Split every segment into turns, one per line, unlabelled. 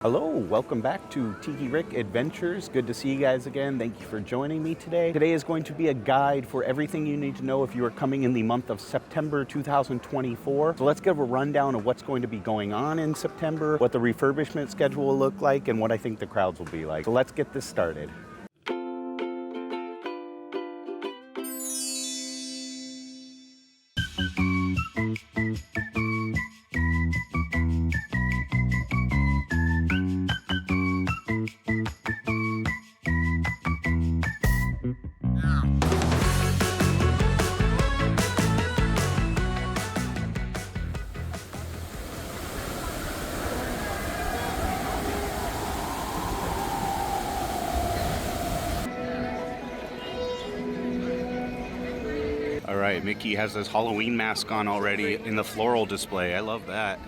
Hello, welcome back to Tiki Rick Adventures. Good to see you guys again. Thank you for joining me today. Today is going to be a guide for everything you need to know if you are coming in the month of September 2024. So let's give a rundown of what's going to be going on in September, what the refurbishment schedule will look like, and what I think the crowds will be like. So let's get this started. All right, Mickey has his Halloween mask on already in the floral display. I love that.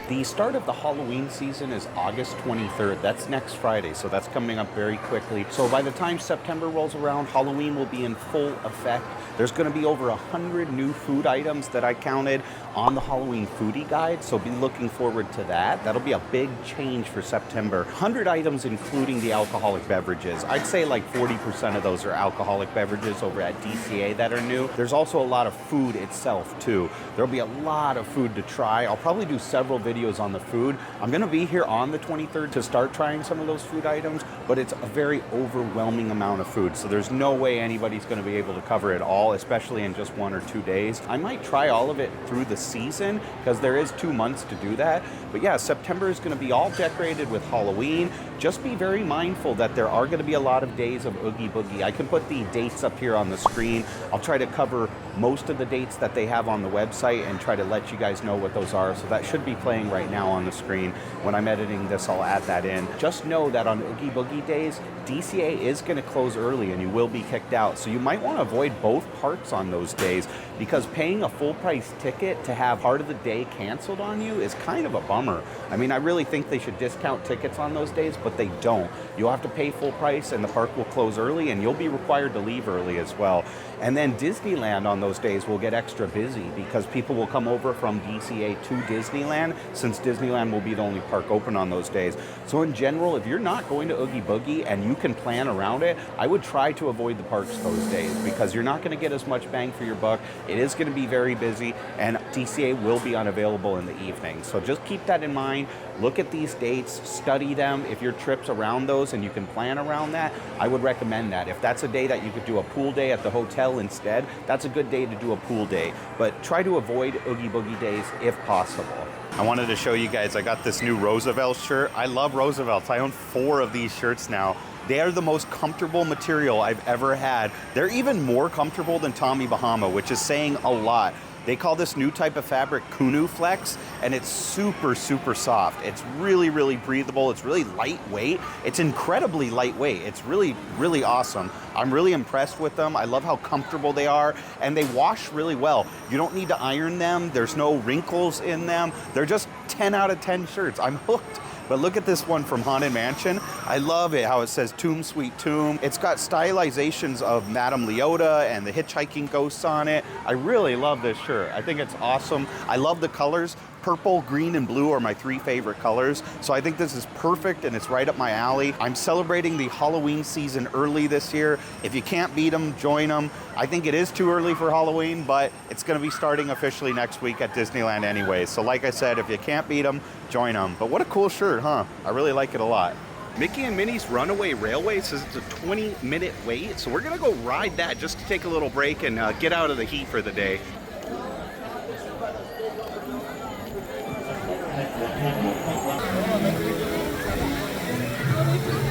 The start of the Halloween season is August 23rd. That's next Friday, so that's coming up very quickly. So by the time September rolls around, Halloween will be in full effect. There's going to be over 100 new food items that I counted on the Halloween foodie guide, so be looking forward to that. That'll be a big change for September. 100 items including the alcoholic beverages. I'd say like 40% of those are alcoholic beverages over at DCA that are new. There's also a lot of food itself too. There'll be a lot of food to try. I'll probably do several videos on the food. I'm going to be here on the 23rd to start trying some of those food items, but it's a very overwhelming amount of food, so there's no way anybody's going to be able to cover it all, especially in just 1 or 2 days. I might try all of it through the season because there is 2 months to do that. But yeah, September is going to be all decorated with Halloween. Just be very mindful that there are going to be a lot of days of Oogie Boogie. I can put the dates up here on the screen. I'll try to cover most of the dates that they have on the website and try to let you guys know what those are. So that should be playing right now on the screen. When I'm editing this, I'll add that in. Just know that on Oogie Boogie days, DCA is going to close early and you will be kicked out. So you might want to avoid both parts on those days, because paying a full price ticket to have part of the day canceled on you is kind of a bummer. I mean, I really think they should discount tickets on those days, but they don't. You'll have to pay full price and the park will close early and you'll be required to leave early as well. And then Disneyland on those days will get extra busy because people will come over from DCA to Disneyland, since Disneyland will be the only park open on those days. So in general, if you're not going to Oogie Boogie and you can plan around it, I would try to avoid the parks those days because you're not going to get as much bang for your buck. It is going to be very busy and DCA will be unavailable in the evening. So just keep that in mind. Look at these dates, study them. If your trip's around those and you can plan around that, I would recommend that. If that's a day that you could do a pool day at the hotel instead, that's a good day to do a pool day. But try to avoid Oogie Boogie days if possible. I wanted to show you guys, I got this new Roosevelt shirt. I love Roosevelts. I own 4 of these shirts now. They are the most comfortable material I've ever had. They're even more comfortable than Tommy Bahama, which is saying a lot. They call this new type of fabric Kunu Flex, and it's super, super soft. It's really, really breathable. It's really lightweight. It's incredibly lightweight. It's really, really awesome. I'm really impressed with them. I love how comfortable they are, and they wash really well. You don't need to iron them. There's no wrinkles in them. They're just 10 out of 10 shirts. I'm hooked. But look at this one from Haunted Mansion. I love it, how it says Tomb Sweet Tomb. It's got stylizations of Madame Leota and the hitchhiking ghosts on it. I really love this shirt. I think it's awesome. I love the colors. Purple, green, and blue are my 3 favorite colors. So I think this is perfect and it's right up my alley. I'm celebrating the Halloween season early this year. If you can't beat them, join them. I think it is too early for Halloween, but it's gonna be starting officially next week at Disneyland anyway. So like I said, if you can't beat them, join them. But what a cool shirt, huh? I really like it a lot. Mickey and Minnie's Runaway Railway says it's a 20-minute wait. So we're gonna go ride that just to take a little break and get out of the heat for the day.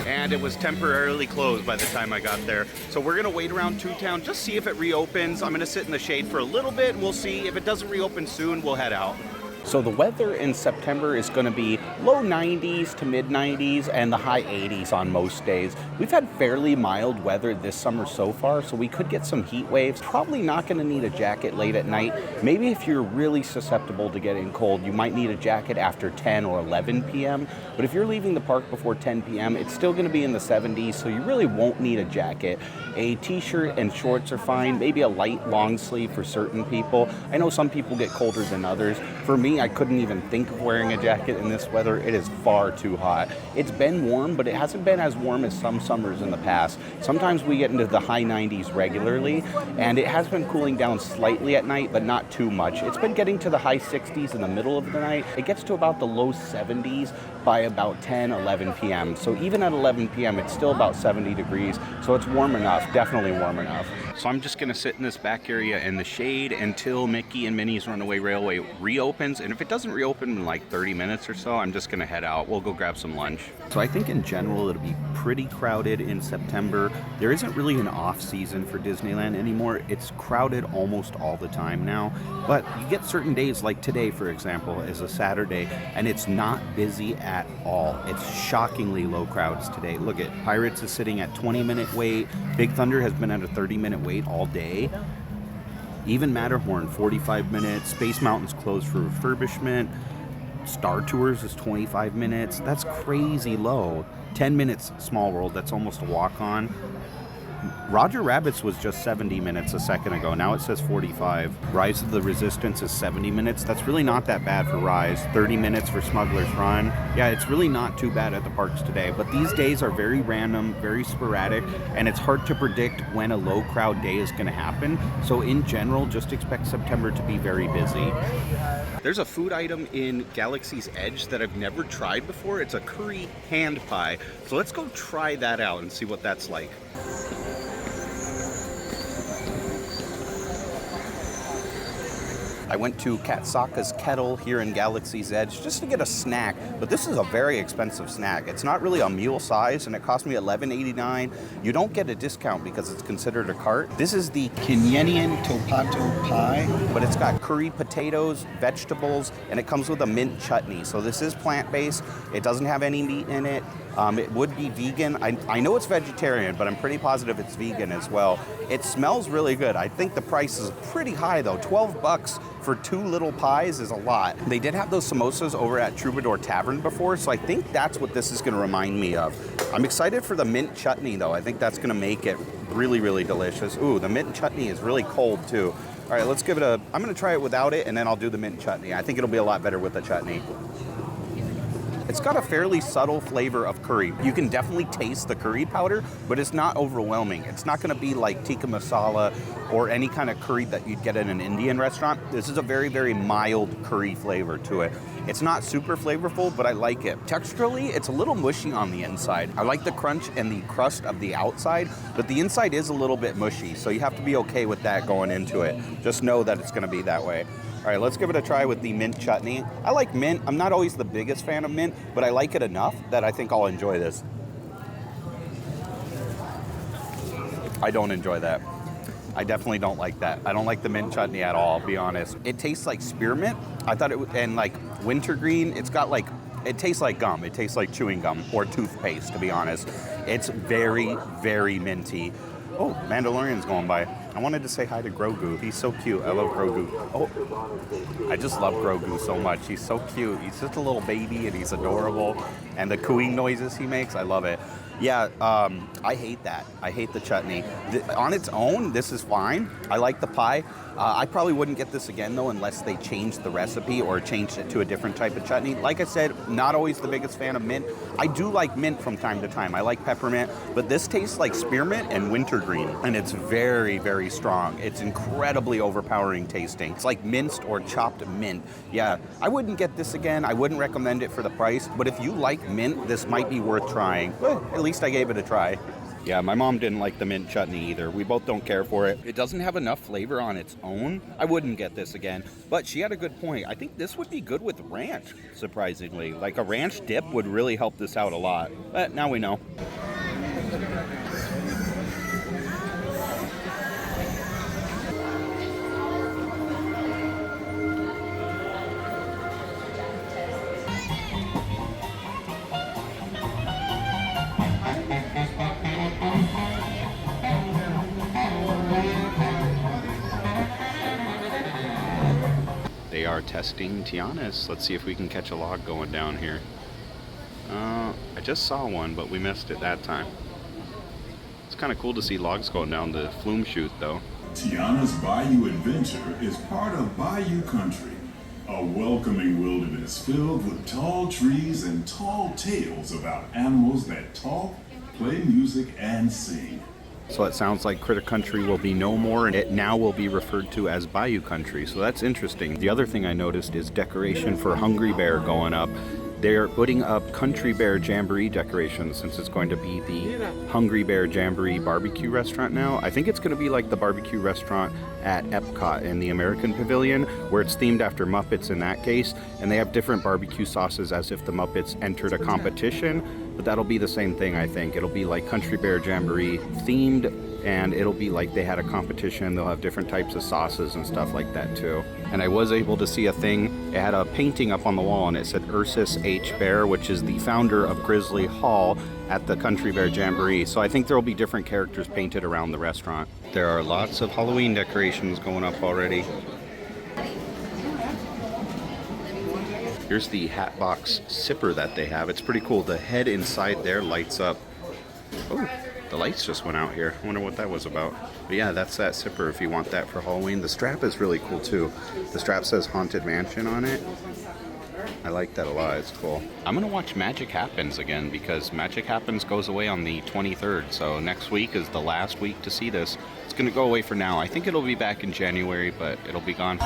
And it was temporarily closed by the time I got there. So we're gonna wait around Toontown, just see if it reopens. I'm gonna sit in the shade for a little bit and we'll see. If it doesn't reopen soon, we'll head out. So the weather in September is going to be low 90s to mid 90s and the high 80s on most days. We've had fairly mild weather this summer so far, so we could get some heat waves. Probably not going to need a jacket late at night. Maybe if you're really susceptible to getting cold, you might need a jacket after 10 or 11 p.m. But if you're leaving the park before 10 p.m., it's still going to be in the 70s, so you really won't need a jacket. A t-shirt and shorts are fine, maybe a light long sleeve for certain people. I know some people get colder than others. For me, I couldn't even think of wearing a jacket in this weather. It is far too hot. It's been warm, but it hasn't been as warm as some summers in the past. Sometimes we get into the high 90s regularly, and it has been cooling down slightly at night, but not too much. It's been getting to the high 60s in the middle of the night. It gets to about the low 70s by about 10, 11 p.m. So even at 11 p.m., it's still about 70 degrees, so it's warm enough, definitely warm enough. So I'm just gonna sit in this back area in the shade until Mickey and Minnie's Runaway Railway reopens. And if it doesn't reopen in like 30 minutes or so, I'm just gonna head out. We'll go grab some lunch. So I think in general, it'll be pretty crowded in September. There isn't really an off season for Disneyland anymore. It's crowded almost all the time now. But you get certain days like today, for example, is a Saturday, and it's not busy at all. It's shockingly low crowds today. Look at Pirates is sitting at 20-minute wait. Big Thunder has been at a 30-minute wait all day. Even Matterhorn, 45 minutes. Space Mountain's closed for refurbishment. Star Tours is 25 minutes. That's crazy low. 10 minutes Small World, that's almost a walk-on. Roger Rabbit's was just 70 minutes a second ago. Now it says 45. Rise of the Resistance is 70 minutes. That's really not that bad for Rise. 30 minutes for Smuggler's Run. Yeah, it's really not too bad at the parks today. But these days are very random, very sporadic, and it's hard to predict when a low crowd day is going to happen. So in general, just expect September to be very busy. There's a food item in Galaxy's Edge that I've never tried before. It's a curry hand pie. So let's go try that out and see what that's like. I went to Katsaka's Kettle here in Galaxy's Edge just to get a snack, but this is a very expensive snack. It's not really a meal size, and it cost me $11.89. You don't get a discount because it's considered a cart. This is the Kenyan Topato Pie, but it's got curry potatoes, vegetables, and it comes with a mint chutney. So this is plant-based. It doesn't have any meat in it. It would be vegan. I know it's vegetarian, but I'm pretty positive it's vegan as well. It smells really good. I think the price is pretty high though. $12 for 2 little pies is a lot. They did have those samosas over at Troubadour Tavern before, so I think that's what this is gonna remind me of. I'm excited for the mint chutney though. I think that's gonna make it really, really delicious. Ooh, the mint chutney is really cold too. All right, let's give it I'm gonna try it without it, and then I'll do the mint chutney. I think it'll be a lot better with the chutney. It's got a fairly subtle flavor of curry. You can definitely taste the curry powder, but it's not overwhelming. It's not gonna be like tikka masala or any kind of curry that you'd get in an Indian restaurant. This is a very, very mild curry flavor to it. It's not super flavorful, but I like it. Texturally, it's a little mushy on the inside. I like the crunch and the crust of the outside, but the inside is a little bit mushy, so you have to be okay with that going into it. Just know that it's gonna be that way. All right, let's give it a try with the mint chutney. I like mint. I'm not always the biggest fan of mint, but I like it enough that I think I'll enjoy this. I don't enjoy that. I definitely don't like that. I don't like the mint chutney at all, I'll be honest. It tastes like spearmint. I thought it would, and like wintergreen, it's got like, it tastes like gum. It tastes like chewing gum or toothpaste, to be honest. It's very, very minty. Oh, Mandalorian's going by. I wanted to say hi to Grogu. He's so cute. I love Grogu. Oh, I just love Grogu so much. He's so cute. He's just a little baby and he's adorable. And the cooing noises he makes, I love it. Yeah, I hate that. I hate the chutney. On its own, this is fine. I like the pie. I probably wouldn't get this again, though, unless they changed the recipe or changed it to a different type of chutney. Like I said, not always the biggest fan of mint. I do like mint from time to time. I like peppermint, but this tastes like spearmint and wintergreen, and it's very, very strong. It's incredibly overpowering tasting. It's like minced or chopped mint. Yeah, I wouldn't get this again. I wouldn't recommend it for the price, but if you like mint, this might be worth trying. Well, at least I gave it a try. Yeah, my mom didn't like the mint chutney either. We both don't care for it. It doesn't have enough flavor on its own. I wouldn't get this again. But she had a good point. I think this would be good with ranch, surprisingly. Like a ranch dip would really help this out a lot. But now we know. are testing Tiana's. Let's see if we can catch a log going down here. I just saw one, but we missed it that time. It's kind of cool to see logs going down the flume chute, though.
Tiana's Bayou Adventure is part of Bayou Country, a welcoming wilderness filled with tall trees and tall tales about animals that talk, play music, and sing.
So it sounds like Critter Country will be no more, and it now will be referred to as Bayou Country. So that's interesting. The other thing I noticed is decoration for Hungry Bear going up. They're putting up Country Bear Jamboree decorations since it's going to be the Hungry Bear Jamboree barbecue restaurant now. I think it's going to be like the barbecue restaurant at Epcot in the American Pavilion, where it's themed after Muppets in that case, and they have different barbecue sauces as if the Muppets entered a competition, but that'll be the same thing, I think. It'll be like Country Bear Jamboree themed, and it'll be like they had a competition. They'll have different types of sauces and stuff like that too. And I was able to see a thing. It had a painting up on the wall and it said Ursus H. Bear, which is the founder of Grizzly Hall at the Country Bear Jamboree. So I think there will be different characters painted around the restaurant. There are lots of Halloween decorations going up already. Here's the Hatbox sipper that they have. It's pretty cool. The head inside there lights up. Oh, the lights just went out here. I wonder what that was about. But yeah, that's that sipper if you want that for Halloween. The strap is really cool too. The strap says Haunted Mansion on it. I like that a lot. It's cool. I'm going to watch Magic Happens again because Magic Happens goes away on the 23rd. So next week is the last week to see this. It's going to go away for now. I think it'll be back in January, but it'll be gone.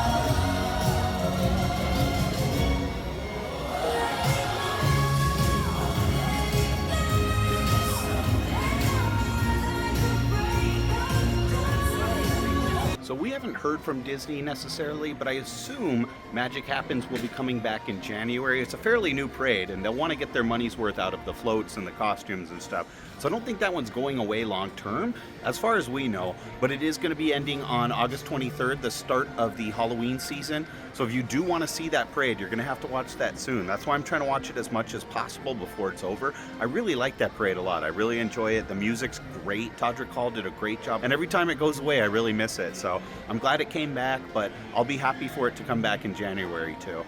So we haven't heard from Disney necessarily, but I assume Magic Happens will be coming back in January. It's a fairly new parade, and they'll want to get their money's worth out of the floats and the costumes and stuff. So I don't think that one's going away long term, as far as we know, but it is going to be ending on August 23rd, the start of the Halloween season. So if you do want to see that parade, you're going to have to watch that soon. That's why I'm trying to watch it as much as possible before it's over. I really like that parade a lot. I really enjoy it. The music's great. Todrick Hall did a great job. And every time it goes away, I really miss it. So I'm glad it came back, but I'll be happy for it to come back in January too.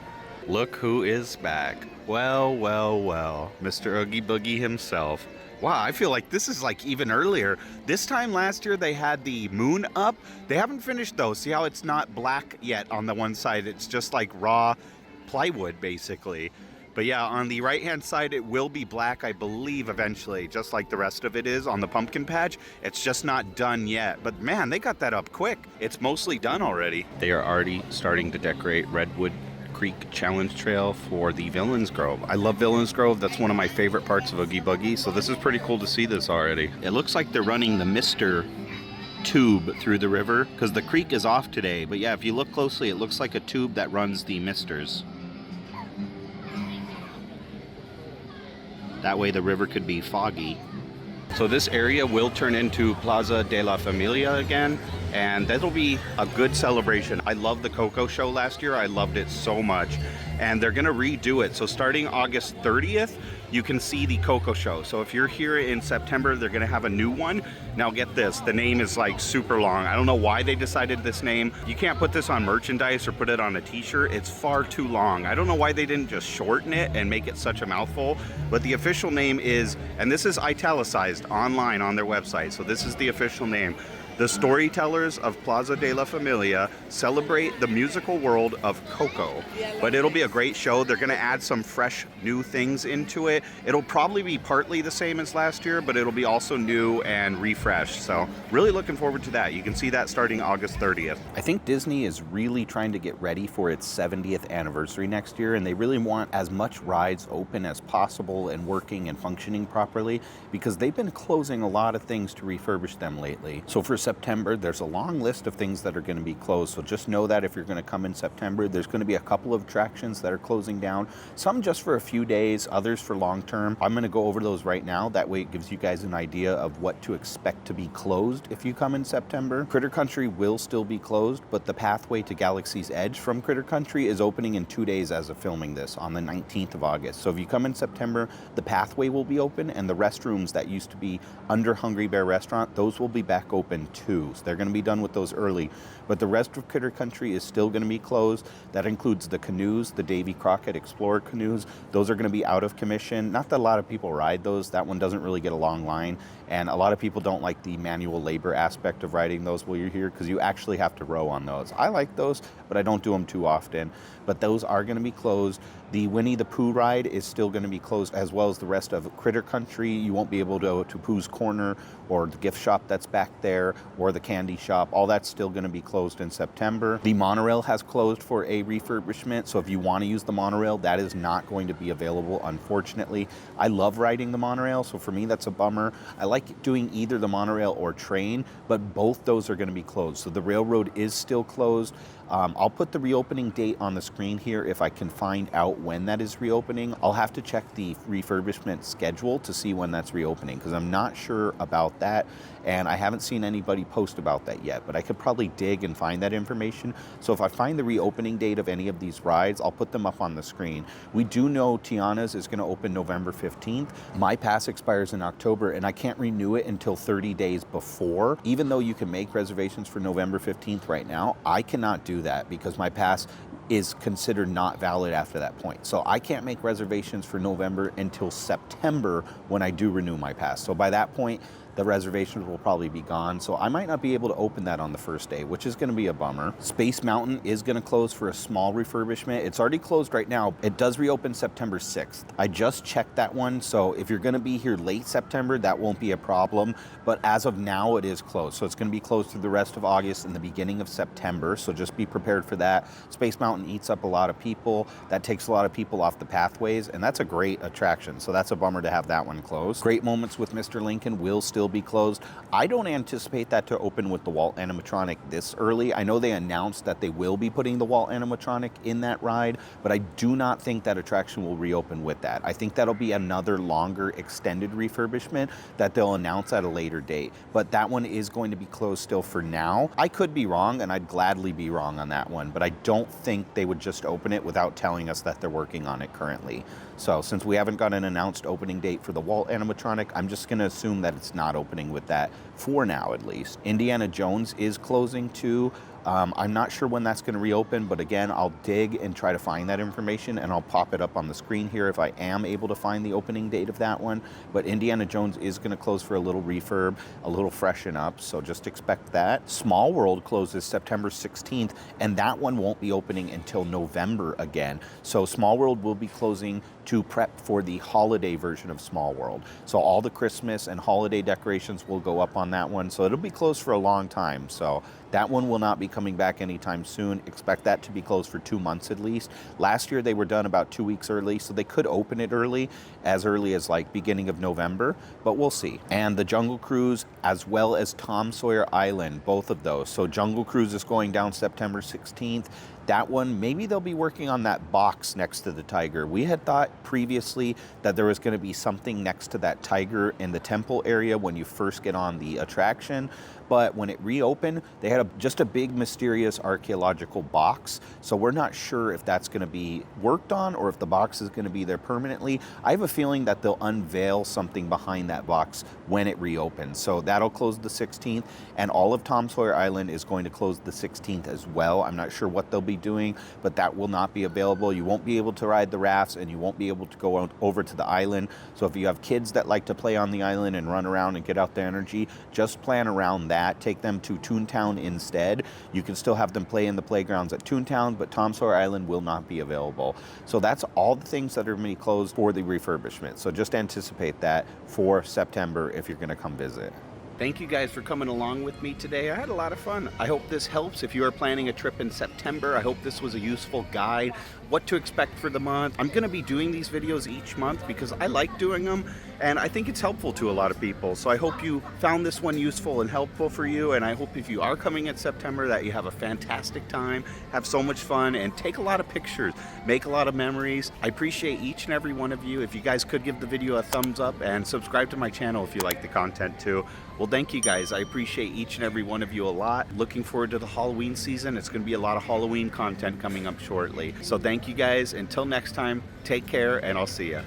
Look who is back. Well, well, well. Mr. Oogie Boogie himself. Wow, I feel like this is like even earlier. This time last year they had the moon up. They haven't finished though. See how it's not black yet on the one side? It's just like raw plywood basically. But yeah, on the right hand side it will be black, I believe, eventually, just like the rest of it is on the pumpkin patch. It's just not done yet. But man, they got that up quick. It's mostly done already. They are already starting to decorate Redwood Creek Challenge Trail for the Villains Grove. I love Villains Grove. That's one of my favorite parts of Oogie Boogie. So this is pretty cool to see this already. It looks like they're running the Mister tube through the river because the creek is off today. But yeah, if you look closely, it looks like a tube that runs the Misters. That way the river could be foggy. So this area will turn into Plaza de la Familia again, and that'll be a good celebration. I loved the Coco show last year. I loved it so much, and they're gonna redo it. So starting August 30th, you can see the Coco show. So if you're here in September, they're gonna have a new one. Now get this, the name is like super long. I don't know why they decided this name. You can't put this on merchandise or put it on a t-shirt. It's far too long. I don't know why they didn't just shorten it and make it such a mouthful, but the official name is, and this is italicized online on their website, so this is the official name. The Storytellers of Plaza de la Familia celebrate the musical world of Coco. But it'll be a great show. They're going to add some fresh new things into it. It'll probably be partly the same as last year, but it'll be also new and refreshed. So really looking forward to that. You can see that starting August 30th. I think Disney is really trying to get ready for its 70th anniversary next year, and they really want as much rides open as possible and working and functioning properly because they've been closing a lot of things to refurbish them lately. So for September, there's a long list of things that are going to be closed. So just know that if you're going to come in September, there's going to be a couple of attractions that are closing down. Some just for a few days, others for long term. I'm going to go over those right now. That way it gives you guys an idea of what to expect to be closed if you come in September. Critter Country will still be closed, but the pathway to Galaxy's Edge from Critter Country is opening in 2 days as of filming this on the 19th of August. So if you come in September, the pathway will be open and the restrooms that used to be under Hungry Bear Restaurant, those will be back open 2. So they're going to be done with those early. But the rest of Critter Country is still going to be closed. That includes the canoes, the Davy Crockett Explorer canoes. Those are going to be out of commission. Not that a lot of people ride those. That one doesn't really get a long line. And a lot of people don't like the manual labor aspect of riding those while you're here because you actually have to row on those. I like those, but I don't do them too often. But those are going to be closed. The Winnie the Pooh ride is still going to be closed, as well as the rest of Critter Country. You won't be able to go to Pooh's Corner or the gift shop that's back there or the candy shop. All that's still going to be closed in September. The monorail has closed for a refurbishment, so if you want to use the monorail, that is not going to be available, unfortunately. I love riding the monorail, so for me that's a bummer. I like doing either the monorail or train, but both those are going to be closed. So the railroad is still closed. I'll put the reopening date on the screen here if I can find out when that is reopening. I'll have to check the refurbishment schedule to see when that's reopening because I'm not sure about that, and I haven't seen anybody post about that yet, but I could probably dig and find that information. So if I find the reopening date of any of these rides, I'll put them up on the screen. We do know Tiana's is going to open November 15th. My pass expires in October, and I can't renew it until 30 days before. Even though you can make reservations for November 15th right now, I cannot do that because my pass is considered not valid after that point. So I can't make reservations for November until September when I do renew my pass. So by that point, the reservations will probably be gone. So I might not be able to open that on the first day, which is going to be a bummer. Space Mountain is going to close for a small refurbishment. It's already closed right now. It does reopen September 6th. I just checked that one. So if you're going to be here late September, that won't be a problem. But as of now, it is closed. So it's going to be closed through the rest of August and the beginning of September. So just be prepared for that. Space Mountain eats up a lot of people. That takes a lot of people off the pathways, and that's a great attraction. So that's a bummer to have that one closed. Great Moments with Mr. Lincoln will still be closed. I don't anticipate that to open with the Walt animatronic this early. I know they announced that they will be putting the Walt animatronic in that ride, but I do not think that attraction will reopen with that. I think that'll be another longer extended refurbishment that they'll announce at a later date, but that one is going to be closed still for now. I could be wrong, and I'd gladly be wrong on that one, but I don't think they would just open it without telling us that they're working on it currently. So since we haven't got an announced opening date for the Walt animatronic, I'm just going to assume that it's not opening with that for now, at least. Indiana Jones is closing too. I'm not sure when that's going to reopen, but again, I'll dig and try to find that information, and I'll pop it up on the screen here if I am able to find the opening date of that one. But Indiana Jones is going to close for a little refurb, a little freshen up, so just expect that. Small World closes September 16th, and that one won't be opening until November again. So Small World will be closing to prep for the holiday version of Small World. So all the Christmas and holiday decorations will go up on that one. So it'll be closed for a long time. So that one will not be coming back anytime soon. Expect that to be closed for 2 months at least. Last year they were done about 2 weeks early, so they could open it early as like beginning of November, but we'll see. And the Jungle Cruise as well as Tom Sawyer Island, both of those. So Jungle Cruise is going down September 16th. That one, maybe they'll be working on that box next to the tiger. We had thought previously that there was going to be something next to that tiger in the temple area when you first get on the attraction. But when it reopened, they had just a big mysterious archaeological box. So we're not sure if that's going to be worked on or if the box is going to be there permanently. I have a feeling that they'll unveil something behind that box when it reopens. So that'll close the 16th, and all of Tom Sawyer Island is going to close the 16th as well. I'm not sure what they'll be doing, but that will not be available. You won't be able to ride the rafts, and you won't be able to go out over to the island. So if you have kids that like to play on the island and run around and get out the energy, just plan around that. Take them to Toontown instead. You can still have them play in the playgrounds at Toontown, but Tom Sawyer Island will not be available. So that's all the things that are going to be closed for the refurbishment. So just anticipate that for September if you're going to come visit. Thank you guys for coming along with me today. I had a lot of fun. I hope this helps if you are planning a trip in September. I hope this was a useful guide, what to expect for the month. I'm going to be doing these videos each month because I like doing them, and I think it's helpful to a lot of people. So I hope you found this one useful and helpful for you, and I hope if you are coming in September that you have a fantastic time, have so much fun, and take a lot of pictures, make a lot of memories. I appreciate each and every one of you. If you guys could give the video a thumbs up and subscribe to my channel if you like the content too. Well, thank you guys. I appreciate each and every one of you a lot. Looking forward to the Halloween season. It's going to be a lot of Halloween content coming up shortly. So thank you guys. Until next time, take care, and I'll see ya.